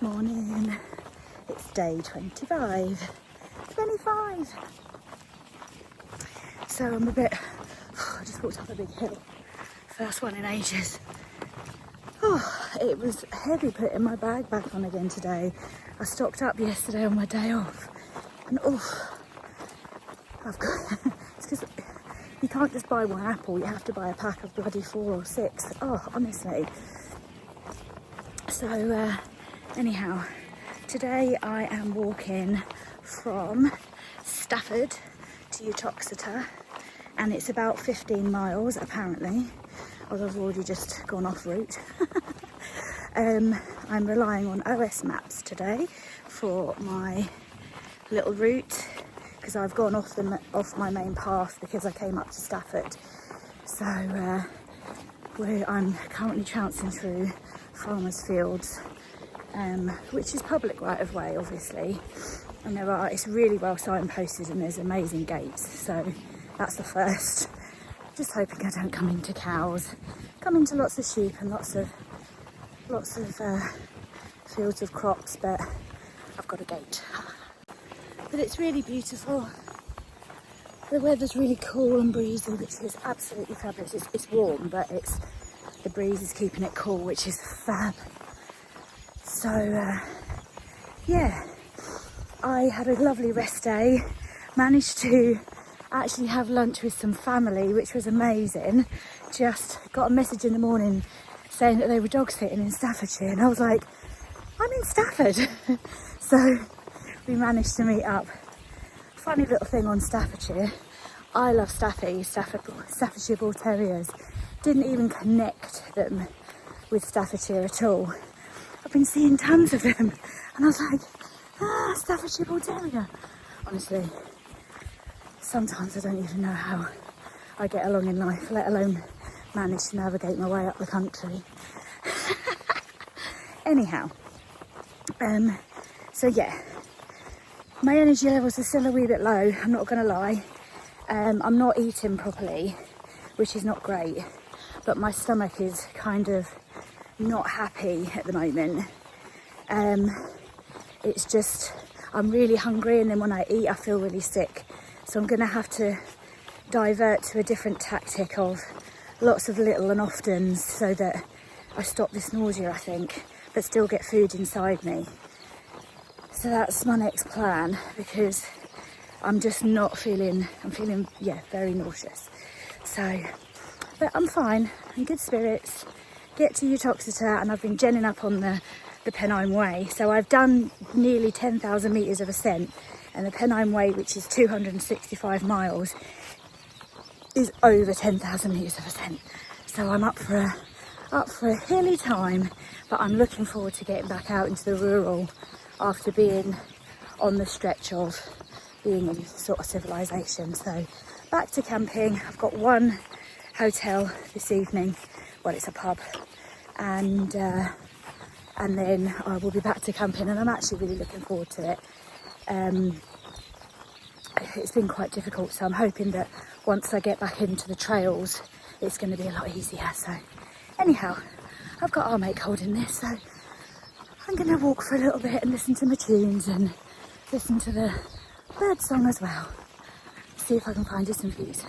Morning. It's day 25. So I'm a bit, I just walked up a big hill. First one in ages. Oh, it was heavy putting my bag back on again today. I stocked up yesterday on my day off. And I've got, it's because you can't just buy one apple, you have to buy a pack of bloody 4 or 6. Oh, honestly. So, anyhow, today I am walking from Stafford to Uttoxeter, and it's about 15 miles apparently, although I've already just gone off route. I'm relying on OS maps today for my little route, because I've gone off my main path because I came up to Stafford. So I'm currently trouncing through farmers' fields, which is public right of way, obviously, and it's really well signposted and there's amazing gates. So that's the first. Just hoping I don't come into cows, come into lots of sheep and lots of fields of crops, but I've got a gate. But it's really beautiful. The weather's really cool and breezy, which is absolutely fabulous. It's warm, but the breeze is keeping it cool, which is fab. So yeah, I had a lovely rest day. Managed to actually have lunch with some family, which was amazing. Just got a message in the morning saying that they were dog sitting in Staffordshire, and I was like, I'm in Stafford. So we managed to meet up. Funny little thing on Staffordshire, I love Staffordshire Bull Terriers. Didn't even connect them with Staffordshire at all. I've been seeing tons of them, and I was like, Staffordshire Bull Terrier. Honestly, sometimes I don't even know how I get along in life, let alone manage to navigate my way up the country. Anyhow, so yeah, my energy levels are still a wee bit low, I'm not gonna lie. I'm not eating properly, which is not great, but my stomach is kind of not happy at the moment. It's just, I'm really hungry, and then when I eat I feel really sick. So I'm gonna have to divert to a different tactic of lots of little and oftens so that I stop this nausea, I think, but still get food inside me. So that's my next plan, because I'm just not feeling, very nauseous. So, but I'm fine, in good spirits. Get to Uttoxeter, and I've been genning up on the Pennine Way. So I've done nearly 10,000 metres of ascent, and the Pennine Way, which is 265 miles, is over 10,000 metres of ascent. So I'm up for a hilly time, but I'm looking forward to getting back out into the rural after being on the stretch of being in sort of civilization. So back to camping. I've got one hotel this evening. Well, it's a pub, and then I will be back to camping, and I'm actually really looking forward to it. It's been quite difficult, so I'm hoping that once I get back into the trails, it's going to be a lot easier. So anyhow, I've got our mate holding this, so I'm going to walk for a little bit and listen to my tunes and listen to the bird song as well. See if I can find you some views.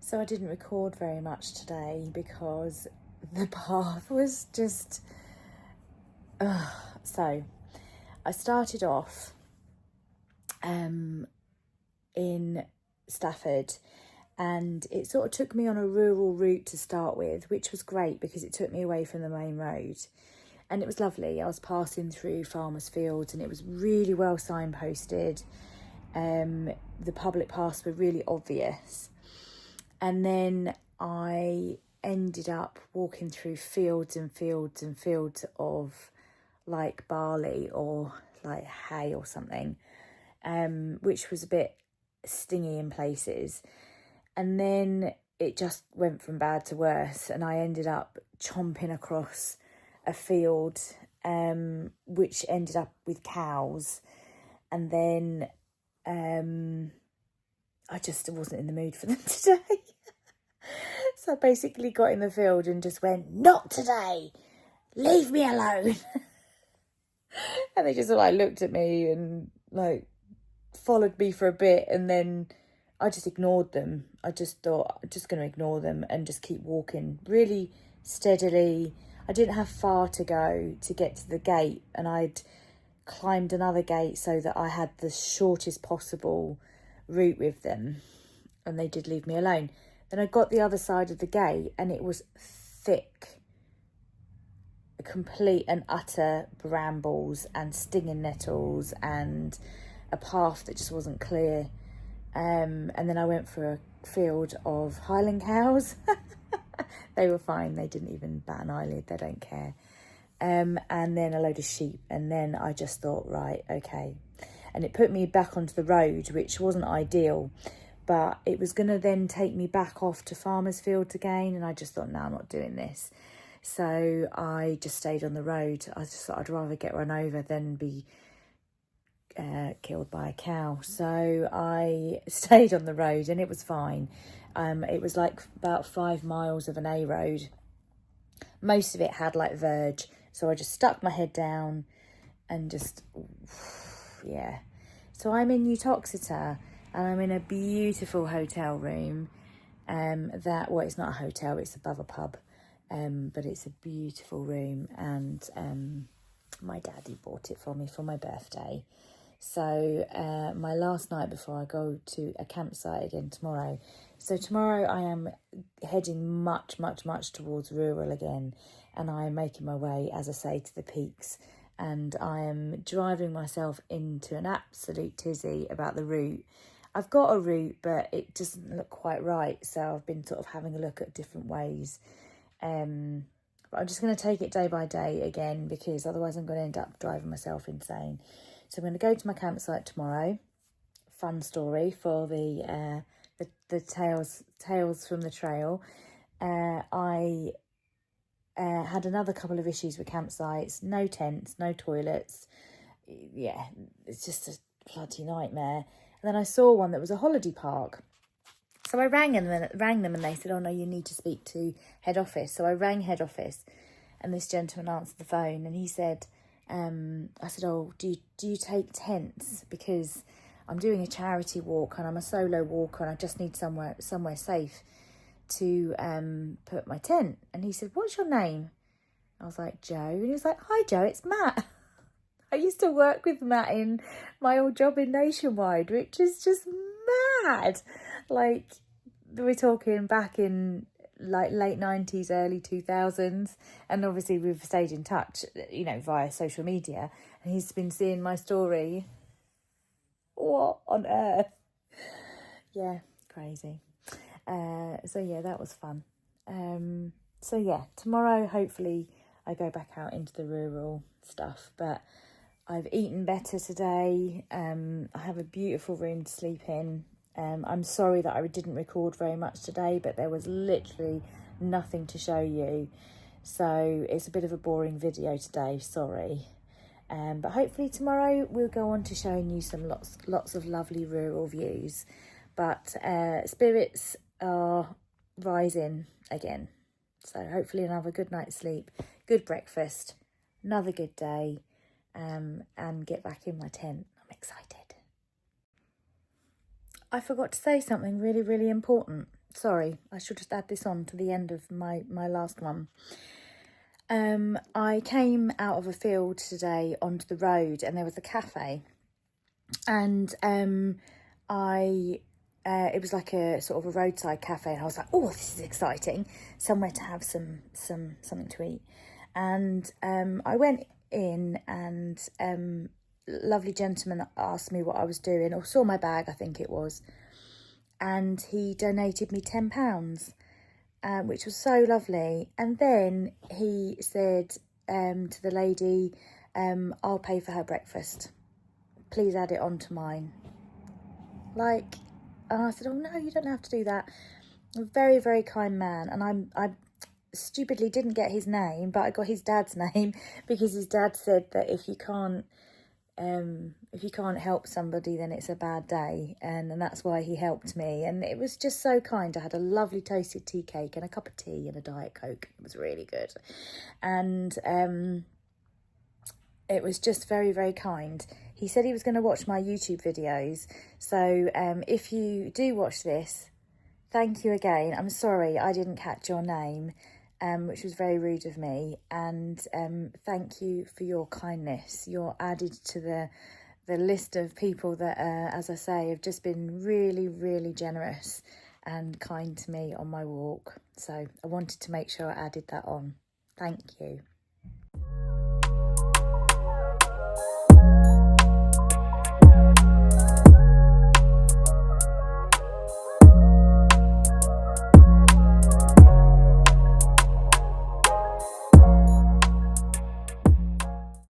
So I didn't record very much today because the path was just... So I started off in Stafford, and it sort of took me on a rural route to start with, which was great because it took me away from the main road, and it was lovely. I was passing through farmers' fields, and it was really well signposted. The public paths were really obvious. And then I ended up walking through fields and fields and fields of like barley or like hay or something, which was a bit stingy in places. And then it just went from bad to worse, and I ended up chomping across a field, which ended up with cows. And then I just wasn't in the mood for them today. So I basically got in the field and just went, "Not today, leave me alone." And they just like looked at me and like followed me for a bit, and then I just ignored them. I just thought, I'm just going to ignore them and just keep walking really steadily. I didn't have far to go to get to the gate, and I'd climbed another gate so that I had the shortest possible route with them, and they did leave me alone. Then I got the other side of the gate, and it was thick, complete and utter brambles and stinging nettles and a path that just wasn't clear. And then I went for a field of Highland cows. They were fine. They didn't even bat an eyelid. They don't care. And then a load of sheep. And then I just thought, right, okay. And it put me back onto the road, which wasn't ideal. But it was going to then take me back off to farmers' fields again. And I just thought, no, I'm not doing this. So I just stayed on the road. I just thought I'd rather get run over than be killed by a cow. So I stayed on the road, and it was fine. It was like about 5 miles of an A road. Most of it had like verge. So I just stuck my head down and just, yeah. So I'm in Uttoxeter, and I'm in a beautiful hotel room. Well, it's not a hotel, it's above a pub. But it's a beautiful room, and my daddy bought it for me for my birthday. So my last night before I go to a campsite again tomorrow. So tomorrow I am heading much towards rural again, and I am making my way, as I say, to the peaks. And I am driving myself into an absolute tizzy about the route. I've got a route, but it doesn't look quite right. So I've been sort of having a look at different ways. But I'm just going to take it day by day again, because otherwise I'm going to end up driving myself insane. So I'm going to go to my campsite tomorrow. Fun story for the tales from the trail. I had another couple of issues with campsites. No tents, no toilets. Yeah, it's just a bloody nightmare. And then I saw one that was a holiday park. So I rang them and they said, "Oh no, you need to speak to head office." So I rang head office, and this gentleman answered the phone, and he said, I said, "Oh, do you take tents? Because I'm doing a charity walk and I'm a solo walker, and I just need somewhere safe to put my tent." And he said, "What's your name?" I was like, "Joe." And he was like, "Hi Joe, it's Matt." I used to work with Matt in my old job in Nationwide, which is just mad. Like, we're talking back in like late 90s, early 2000s. And obviously we've stayed in touch, you know, via social media. And he's been seeing my story. What on earth? Yeah, crazy. So yeah, that was fun. So yeah, tomorrow hopefully I go back out into the rural stuff. But I've eaten better today. I have a beautiful room to sleep in. I'm sorry that I didn't record very much today, but there was literally nothing to show you. So it's a bit of a boring video today, sorry. But hopefully tomorrow we'll go on to showing you some lots of lovely rural views. But spirits are rising again. So hopefully another good night's sleep, good breakfast, another good day. And get back in my tent. I'm excited. I forgot to say something really important. Sorry, I should just add this on to the end of my last one. I came out of a field today onto the road, and there was a cafe, and it was like a sort of a roadside cafe, and I was like, "Oh, this is exciting! Somewhere to have something to eat." And I went in, and lovely gentleman asked me what I was doing, or saw my bag, I think it was, and he donated me £10. which was so lovely. And then he said to the lady, I'll pay for her breakfast. Please add it on to mine. Like, and I said, oh no, you don't have to do that. A very, very kind man. And I stupidly didn't get his name, but I got his dad's name because his dad said that if you can't help somebody, then it's a bad day, and that's why he helped me. And it was just so kind. I had a lovely toasted tea cake and a cup of tea and a Diet Coke. It was really good, and it was just very, very kind. He said he was going to watch my YouTube videos, so if you do watch this, thank you again. I'm sorry I didn't catch your name, which was very rude of me, and thank you for your kindness. You're added to the list of people that, as I say, have just been really, really generous and kind to me on my walk. So I wanted to make sure I added that on. Thank you.